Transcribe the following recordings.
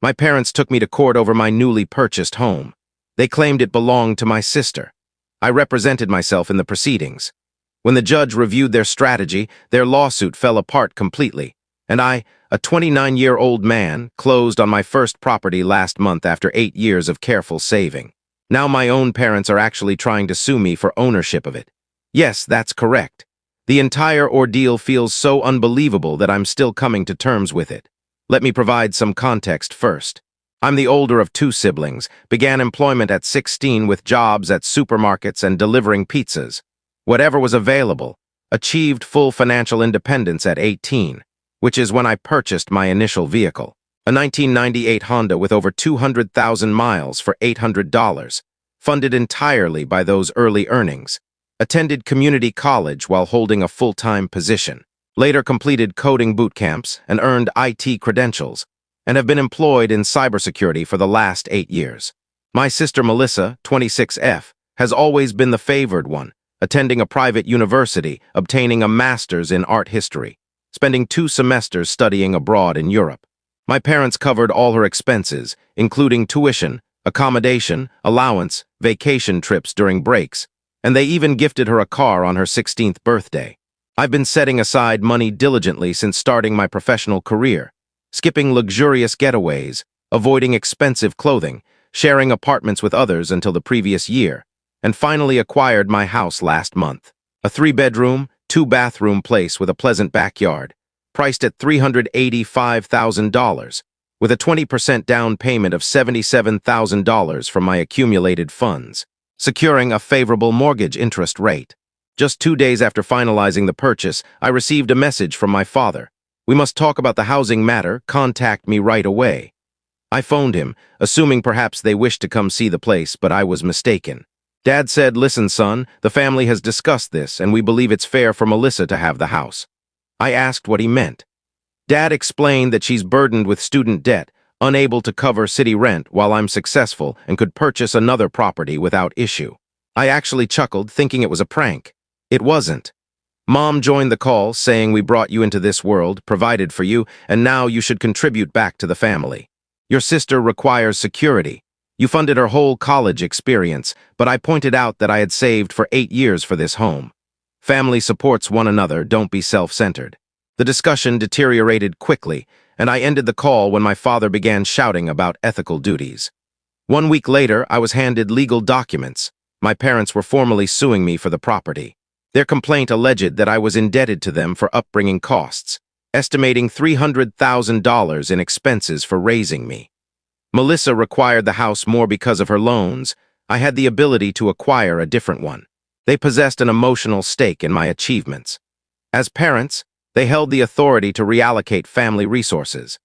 My parents took me to court over my newly purchased home. They claimed it belonged to my sister. I represented myself in the proceedings. When the judge reviewed their strategy, their lawsuit fell apart completely, and I, a 29-year-old man, closed on my first property last month after 8 years of careful saving. Now my own parents are actually trying to sue me for ownership of it. Yes, that's correct. The entire ordeal feels so unbelievable that I'm still coming to terms with it. Let me provide some context first. I'm the older of 2 siblings, began employment at 16 with jobs at supermarkets and delivering pizzas. Whatever was available, achieved full financial independence at 18, which is when I purchased my initial vehicle, a 1998 Honda with over 200,000 miles for $800, funded entirely by those early earnings. Attended community college while holding a full-time position. Later completed coding boot camps and earned IT credentials, and have been employed in cybersecurity for the last 8 years. My sister Melissa, 26F, has always been the favored one, attending a private university, obtaining a master's in art history, spending 2 semesters studying abroad in Europe. My parents covered all her expenses, including tuition, accommodation, allowance, vacation trips during breaks, and they even gifted her a car on her 16th birthday. I've been setting aside money diligently since starting my professional career, skipping luxurious getaways, avoiding expensive clothing, sharing apartments with others until the previous year, and finally acquired my house last month. A 3-bedroom, 2-bathroom place with a pleasant backyard, priced at $385,000, with a 20% down payment of $77,000 from my accumulated funds, securing a favorable mortgage interest rate. Just 2 days after finalizing the purchase, I received a message from my father. "We must talk about the housing matter, contact me right away." I phoned him, assuming perhaps they wished to come see the place, but I was mistaken. Dad said, "Listen, son, the family has discussed this, and we believe it's fair for Melissa to have the house." I asked what he meant. Dad explained that she's burdened with student debt, unable to cover city rent while I'm successful and could purchase another property without issue. I actually chuckled, thinking it was a prank. It wasn't. Mom joined the call, saying, "We brought you into this world, provided for you, and now you should contribute back to the family. Your sister requires security. You funded her whole college experience, but I pointed out that I had saved for 8 years for this home. Family supports one another, don't be self-centered." The discussion deteriorated quickly, and I ended the call when my father began shouting about ethical duties. 1 week later, I was handed legal documents. My parents were formally suing me for the property. Their complaint alleged that I was indebted to them for upbringing costs, estimating $300,000 in expenses for raising me. Melissa required the house more because of her loans. I had the ability to acquire a different one. They possessed an emotional stake in my achievements. As parents, they held the authority to reallocate family resources.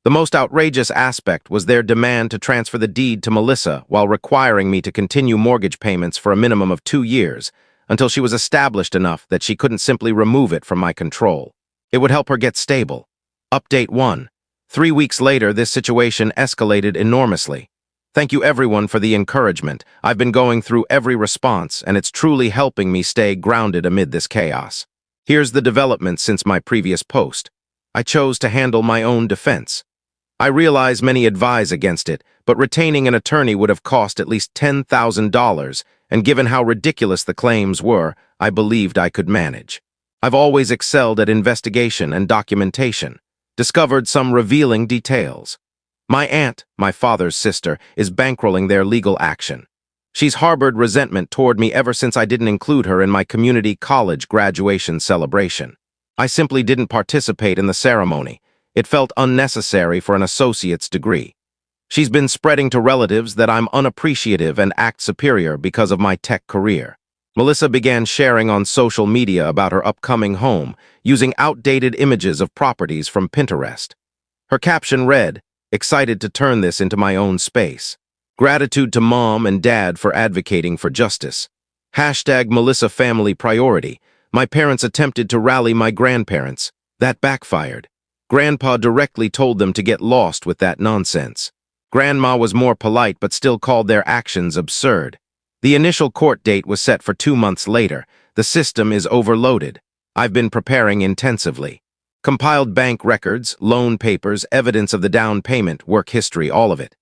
The most outrageous aspect was their demand to transfer the deed to Melissa while requiring me to continue mortgage payments for a minimum of 2 years, until she was established enough that she couldn't simply remove it from my control. It would help her get stable. Update 1. 3 weeks later, this situation escalated enormously. Thank you everyone for the encouragement. I've been going through every response, and it's truly helping me stay grounded amid this chaos. Here's the development since my previous post. I chose to handle my own defense. I realize many advise against it, but retaining an attorney would have cost at least $10,000, and given how ridiculous the claims were, I believed I could manage. I've always excelled at investigation and documentation, discovered some revealing details. My aunt, my father's sister, is bankrolling their legal action. She's harbored resentment toward me ever since I didn't include her in my community college graduation celebration. I simply didn't participate in the ceremony. It felt unnecessary for an associate's degree. She's been spreading to relatives that I'm unappreciative and act superior because of my tech career. Melissa began sharing on social media about her upcoming home, using outdated images of properties from Pinterest. Her caption read, "Excited to turn this into my own space. Gratitude to Mom and Dad for advocating for justice. Hashtag Melissa family priority. My parents attempted to rally my grandparents. That backfired. Grandpa directly told them to get lost with that nonsense. Grandma was more polite but still called their actions absurd. The initial court date was set for 2 months later. The system is overloaded. I've been preparing intensively. Compiled bank records, loan papers, evidence of the down payment, work history, all of it.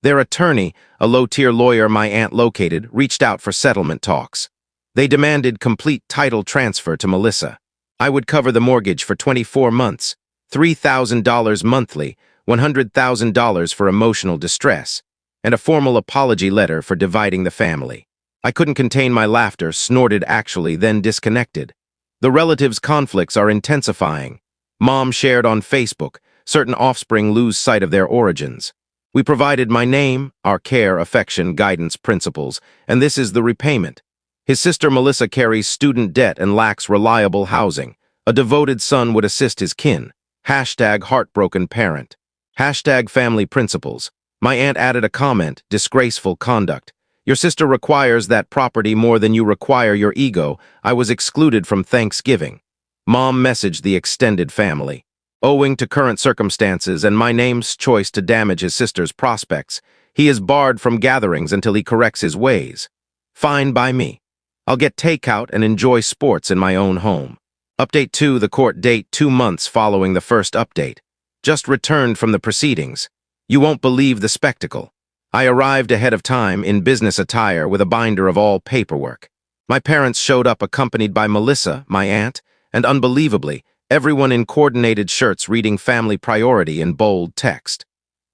Their attorney, a low-tier lawyer my aunt located, reached out for settlement talks. They demanded complete title transfer to Melissa. I would cover the mortgage for 24 months, $3,000 monthly, $100,000 for emotional distress, and a formal apology letter for dividing the family. I couldn't contain my laughter, snorted actually, then disconnected. The relatives' conflicts are intensifying. Mom shared on Facebook, certain offspring lose sight of their origins. We provided my name, our care, affection, guidance, principles, and this is the repayment. His sister Melissa carries student debt and lacks reliable housing. A devoted son would assist his kin. Hashtag heartbroken parent. Hashtag family principles. My aunt added a comment, disgraceful conduct. Your sister requires that property more than you require your ego. I was excluded from Thanksgiving. Mom messaged the extended family. Owing to current circumstances and my name's choice to damage his sister's prospects, he is barred from gatherings until he corrects his ways. Fine by me. I'll get takeout and enjoy sports in my own home. Update 2, the court date 2 months following the first update. Just returned from the proceedings. You won't believe the spectacle. I arrived ahead of time in business attire with a binder of all paperwork. My parents showed up accompanied by Melissa, my aunt, and unbelievably, everyone in coordinated shirts reading family priority in bold text.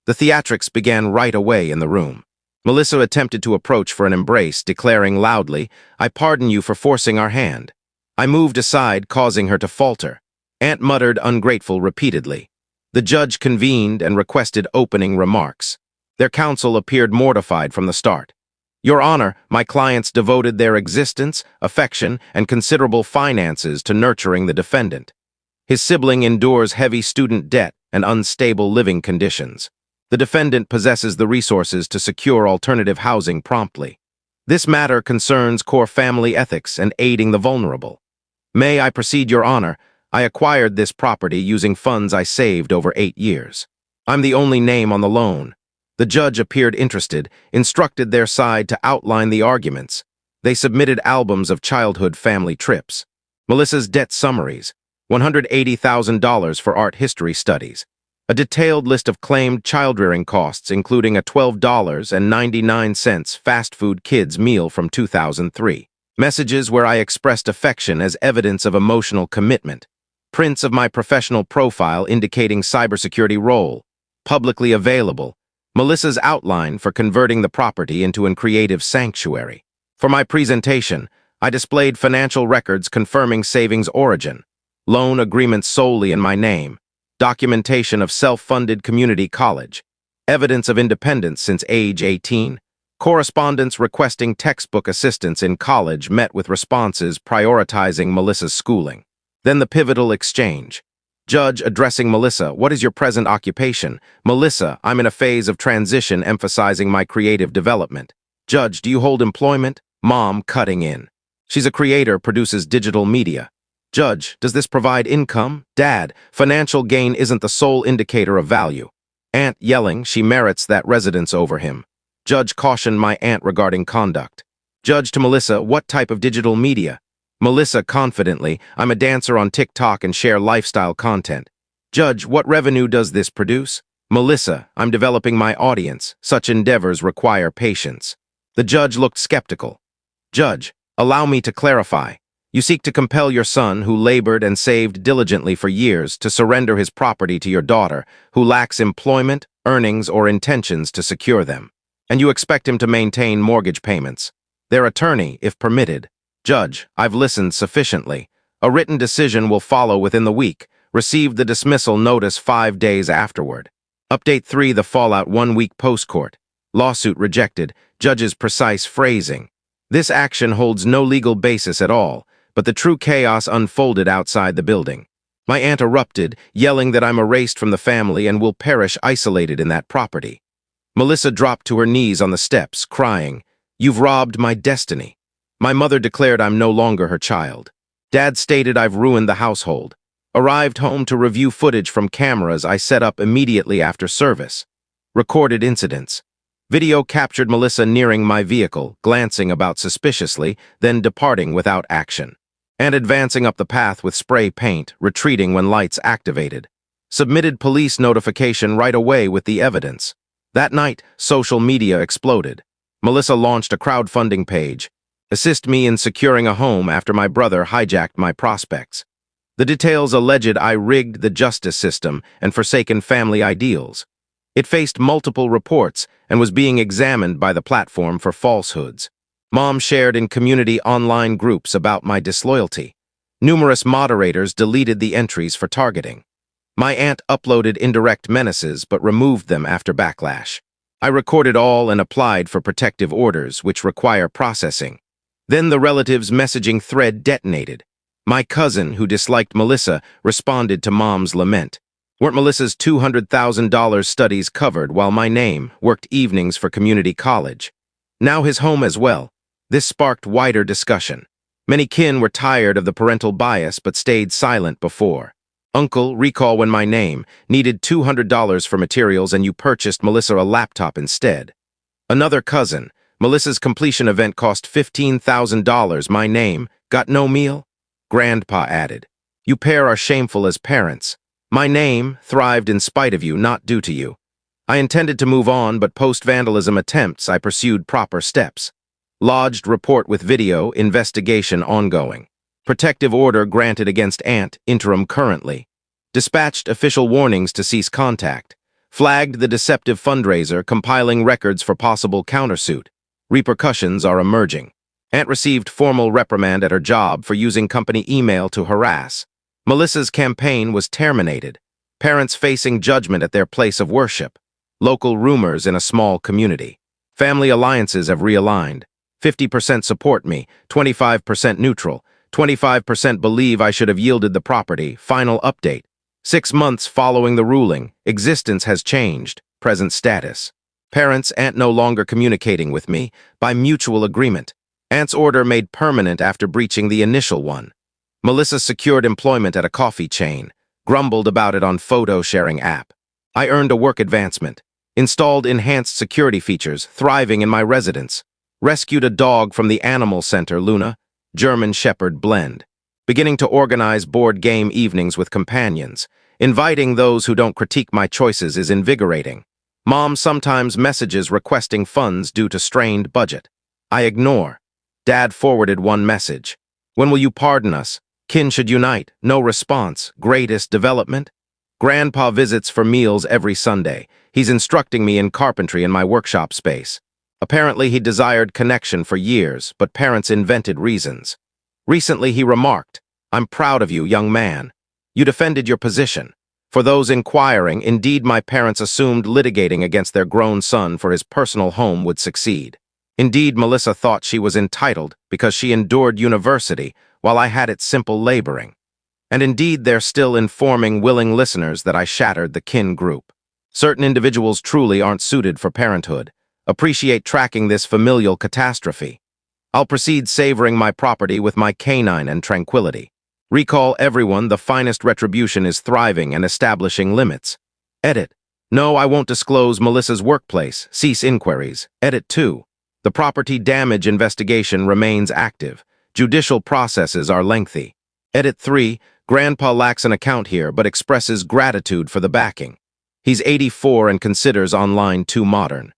The theatrics began right away in the room. Melissa attempted to approach for an embrace, declaring loudly, "I pardon you for forcing our hand." I moved aside, causing her to falter. Aunt muttered ungrateful repeatedly. The judge convened and requested opening remarks. Their counsel appeared mortified from the start. Your Honor, my clients devoted their existence, affection, and considerable finances to nurturing the defendant. His sibling endures heavy student debt and unstable living conditions. The defendant possesses the resources to secure alternative housing promptly. This matter concerns core family ethics and aiding the vulnerable. May I proceed, Your Honor? I acquired this property using funds I saved over 8 years. I'm the only name on the loan. The judge appeared interested, instructed their side to outline the arguments. They submitted albums of childhood family trips. Melissa's debt summaries, $180,000 for art history studies. A detailed list of claimed child-rearing costs, including a $12.99 fast food kids meal from 2003. Messages where I expressed affection as evidence of emotional commitment. Prints of my professional profile indicating cybersecurity role. Publicly available. Melissa's outline for converting the property into a creative sanctuary. For my presentation, I displayed financial records confirming savings origin, loan agreements solely in my name, documentation of self-funded community college, evidence of independence since age 18, correspondence requesting textbook assistance in college met with responses prioritizing Melissa's schooling. Then the pivotal exchange. Judge addressing Melissa, what is your present occupation? Melissa, I'm in a phase of transition emphasizing my creative development. Judge, do you hold employment? Mom cutting in. She's a creator, produces digital media. Judge, does this provide income? Dad, financial gain isn't the sole indicator of value. Aunt yelling, she merits that residence over him. Judge cautioned my aunt regarding conduct. Judge to Melissa, what type of digital media? Melissa confidently, I'm a dancer on TikTok and share lifestyle content. Judge, what revenue does this produce? Melissa, I'm developing my audience. Such endeavors require patience. The judge looked skeptical. Judge, allow me to clarify. You seek to compel your son, who labored and saved diligently for years, to surrender his property to your daughter, who lacks employment, earnings, or intentions to secure them. And you expect him to maintain mortgage payments. Their attorney, if permitted. Judge, I've listened sufficiently. A written decision will follow within the week. Received the dismissal notice 5 days afterward. Update 3, the fallout 1 week post-court. Lawsuit rejected. Judge's precise phrasing. This action holds no legal basis at all, but the true chaos unfolded outside the building. My aunt erupted, yelling that I'm erased from the family and will perish isolated in that property. Melissa dropped to her knees on the steps, crying, "You've robbed my destiny." My mother declared I'm no longer her child. Dad stated I've ruined the household. Arrived home to review footage from cameras I set up immediately after service. Recorded incidents. Video captured Melissa nearing my vehicle, glancing about suspiciously, then departing without action. and advancing up the path with spray paint, retreating when lights activated. Submitted police notification right away with the evidence. That night, social media exploded. Melissa launched a crowdfunding page. Assist me in securing a home after my brother hijacked my prospects. The details alleged I rigged the justice system and forsaken family ideals. It faced multiple reports and was being examined by the platform for falsehoods. Mom shared in community online groups about my disloyalty. Numerous moderators deleted the entries for targeting. My aunt uploaded indirect menaces but removed them after backlash. I recorded all and applied for protective orders, which require processing. Then the relatives' messaging thread detonated. My cousin, who disliked Melissa, responded to Mom's lament. Weren't Melissa's $200,000 studies covered while my name worked evenings for community college? Now his home as well. This sparked wider discussion. Many kin were tired of the parental bias but stayed silent before. Uncle, recall when my name needed $200 for materials and you purchased Melissa a laptop instead. Another cousin, Melissa's completion event cost $15,000. My name got no meal? Grandpa added. You pair are shameful as parents. My name thrived in spite of you, not due to you. I intended to move on, but post-vandalism attempts, I pursued proper steps. Lodged report with video, investigation ongoing. Protective order granted against aunt, interim currently. Dispatched official warnings to cease contact. Flagged the deceptive fundraiser, compiling records for possible countersuit. Repercussions are emerging. Aunt received formal reprimand at her job for using company email to harass. Melissa's campaign was terminated. Parents facing judgment at their place of worship. Local rumors in a small community. Family alliances have realigned. 50% support me, 25% neutral, 25% believe I should have yielded the property. Final update. 6 months following the ruling, existence has changed. Present status. Parents, aunt no longer communicating with me, by mutual agreement. Aunt's order made permanent after breaching the initial one. Melissa secured employment at a coffee chain, grumbled about it on photo-sharing app. I earned a work advancement, installed enhanced security features, thriving in my residence, rescued a dog from the animal center, Luna, German Shepherd blend, beginning to organize board game evenings with companions. Inviting those who don't critique my choices is invigorating. Mom sometimes messages requesting funds due to strained budget. I ignore. Dad forwarded one message. When will you pardon us? Kin should unite. No response. Greatest development? Grandpa visits for meals every Sunday. He's instructing me in carpentry in my workshop space. Apparently he desired connection for years, but parents invented reasons. Recently he remarked, I'm proud of you, young man. You defended your position. For those inquiring, indeed my parents assumed litigating against their grown son for his personal home would succeed. Indeed, Melissa thought she was entitled because she endured university while I had it simple laboring. And indeed, they're still informing willing listeners that I shattered the kin group. Certain individuals truly aren't suited for parenthood. Appreciate tracking this familial catastrophe. I'll proceed savoring my property with my canine and tranquility. Recall everyone, the finest retribution is thriving and establishing limits. Edit. No, I won't disclose Melissa's workplace. Cease inquiries. Edit 2. The property damage investigation remains active. Judicial processes are lengthy. Edit 3. Grandpa lacks an account here but expresses gratitude for the backing. He's 84 and considers online too modern.